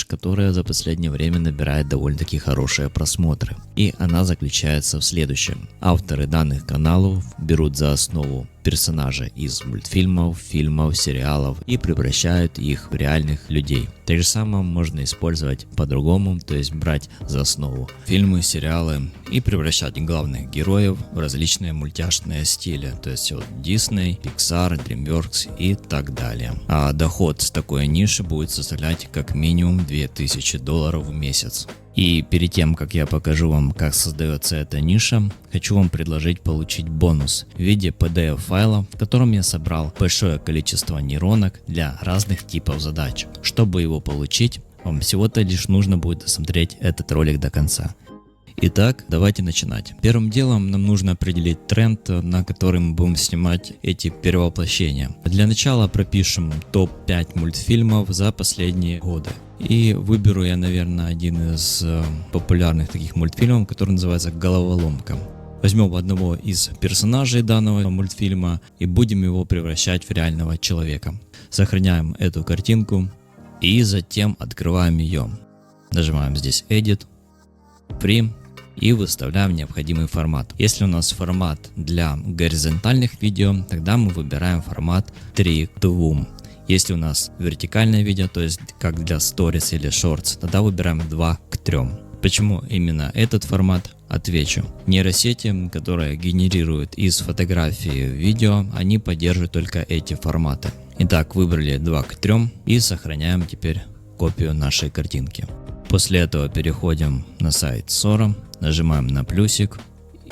которая за последнее время набирает довольно-таки хорошие просмотры. И она заключается в следующем. Авторы данных каналов берут за основу персонажей из мультфильмов, фильмов, сериалов и превращают их в реальных людей. Так же самое можно использовать по-другому, то есть брать за основу фильмы, сериалы и превращать главных героев в различные мультяшные стили, то есть вот Disney, Pixar, DreamWorks и так далее. А доход с такой ниши будет составлять как минимум $2000 в месяц. И перед тем, как я покажу вам, как создается эта ниша, хочу вам предложить получить бонус в виде PDF-файла, в котором я собрал большое количество нейронок для разных типов задач. Чтобы его получить, вам всего-то лишь нужно будет досмотреть этот ролик до конца. Итак, давайте начинать. Первым делом нам нужно определить тренд, на который мы будем снимать эти перевоплощения. Для начала пропишем топ-5 мультфильмов за последние годы. И выберу я, наверное, один из популярных таких мультфильмов, который называется «Головоломка». Возьмем одного из персонажей данного мультфильма и будем его превращать в реального человека. Сохраняем эту картинку и затем открываем ее. Нажимаем здесь Edit, Free и выставляем необходимый формат. Если у нас формат для горизонтальных видео, тогда мы выбираем формат 3:2. Если у нас вертикальное видео, то есть как для Stories или Shorts, тогда выбираем 2:3. Почему именно этот формат? Отвечу. Нейросети, которые генерируют из фотографии видео, они поддерживают только эти форматы. Итак, выбрали 2:3 и сохраняем теперь копию нашей картинки. После этого переходим на сайт Sora, нажимаем на плюсик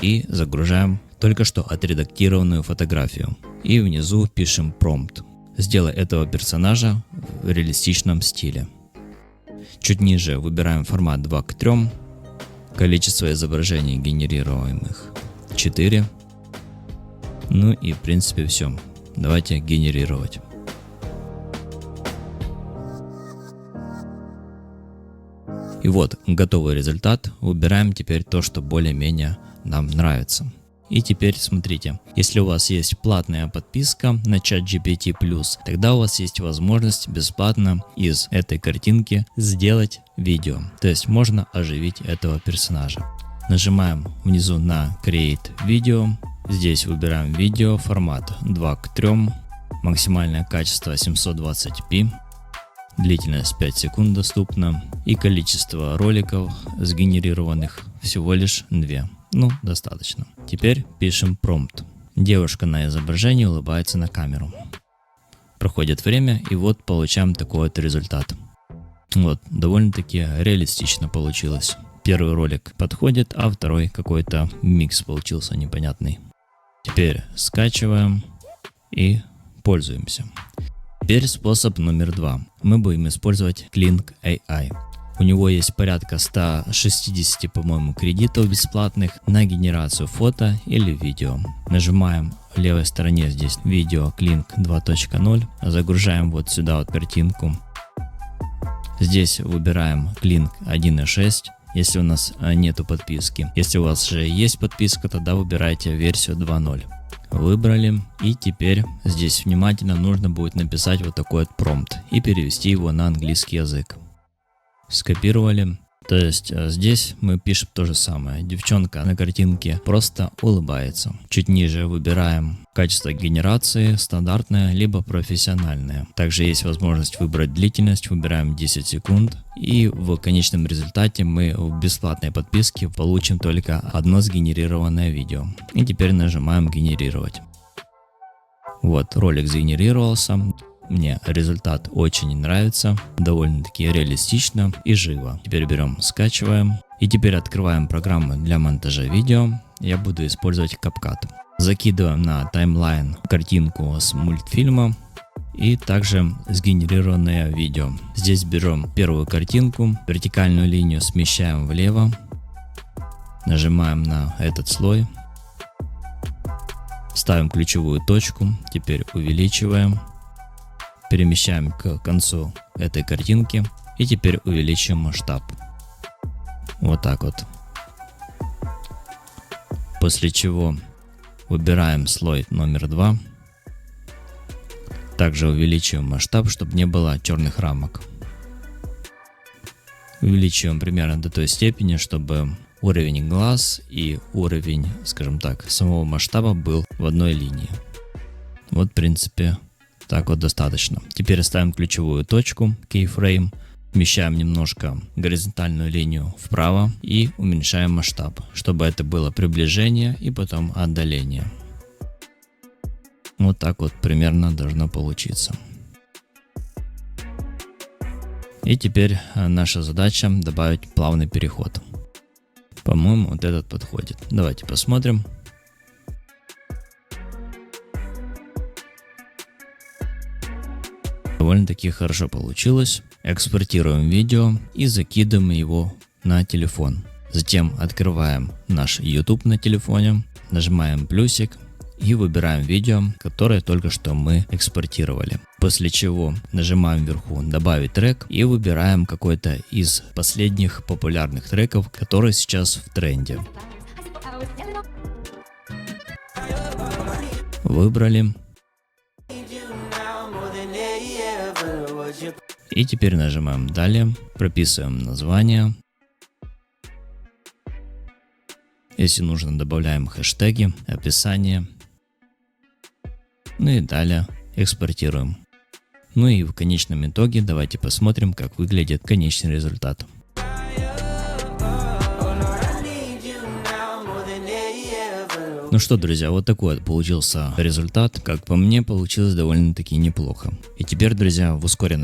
и загружаем только что отредактированную фотографию. И внизу пишем промпт. Сделай этого персонажа в реалистичном стиле. Чуть ниже выбираем формат 2:3, количество изображений генерируемых 4. Ну и в принципе все. Давайте генерировать. И вот готовый результат. Выбираем теперь то, что более-менее нам нравится. И теперь смотрите, если у вас есть платная подписка на ChatGPT+, тогда у вас есть возможность бесплатно из этой картинки сделать видео. То есть можно оживить этого персонажа. Нажимаем внизу на Create Video. Здесь выбираем видео, формат 2:3, максимальное качество 720p. Длительность 5 секунд доступна и количество роликов сгенерированных всего лишь 2. Ну, достаточно. Теперь пишем промпт. Девушка на изображении улыбается на камеру. Проходит время и вот получаем такой вот результат. Вот, довольно-таки реалистично получилось. Первый ролик подходит, а второй какой-то микс получился непонятный. Теперь скачиваем и пользуемся. Теперь способ номер 2. Мы будем использовать Kling AI. У него есть порядка 160, по-моему, кредитов бесплатных на генерацию фото или видео. Нажимаем в левой стороне здесь видео Kling 2.0. Загружаем вот сюда вот картинку. Здесь выбираем Kling 1.6. Если у нас нету подписки. Если у вас же есть подписка, тогда выбирайте версию 2.0. Выбрали, и теперь здесь внимательно нужно будет написать вот такой вот промпт и перевести его на английский язык. Скопировали. То есть здесь мы пишем то же самое. Девчонка на картинке просто улыбается. Чуть ниже выбираем качество генерации, стандартное либо профессиональное. Также есть возможность выбрать длительность, выбираем 10 секунд. И в конечном результате мы в бесплатной подписке получим только одно сгенерированное видео. И теперь нажимаем генерировать. Вот, ролик сгенерировался. Мне результат очень нравится, довольно-таки реалистично и живо. Теперь берем, скачиваем и теперь открываем программу для монтажа видео. Я буду использовать CapCut. Закидываем на таймлайн картинку с мультфильма и также сгенерированное видео. Здесь берем первую картинку, вертикальную линию смещаем влево, нажимаем на этот слой, ставим ключевую точку, теперь увеличиваем. Перемещаем к концу этой картинки и теперь увеличим масштаб. Вот так вот. После чего выбираем слой номер 2. Также увеличиваем масштаб, чтобы не было черных рамок. увеличиваем примерно до той степени, чтобы уровень глаз и уровень, скажем так, самого масштаба был в одной линии. Вот, в принципе, так вот достаточно. Теперь ставим ключевую точку, keyframe, смещаем немножко горизонтальную линию вправо и уменьшаем масштаб, чтобы это было приближение и потом отдаление. Вот так вот примерно должно получиться. И теперь наша задача добавить плавный переход. По-моему, вот этот подходит. Давайте посмотрим. Довольно-таки хорошо получилось. Экспортируем видео и закидываем его на телефон. Затем открываем наш YouTube на телефоне, нажимаем плюсик и выбираем видео, которое только что мы экспортировали. После чего нажимаем вверху «Добавить трек» и выбираем какой-то из последних популярных треков, который сейчас в тренде. Выбрали. И теперь нажимаем «Далее», прописываем название. Если нужно, добавляем хэштеги, описание. Ну и далее экспортируем. Ну и в конечном итоге давайте посмотрим, как выглядит конечный результат. Ну что, друзья, вот такой вот получился результат. Как по мне, получилось довольно-таки неплохо. И теперь, друзья, в ускоренном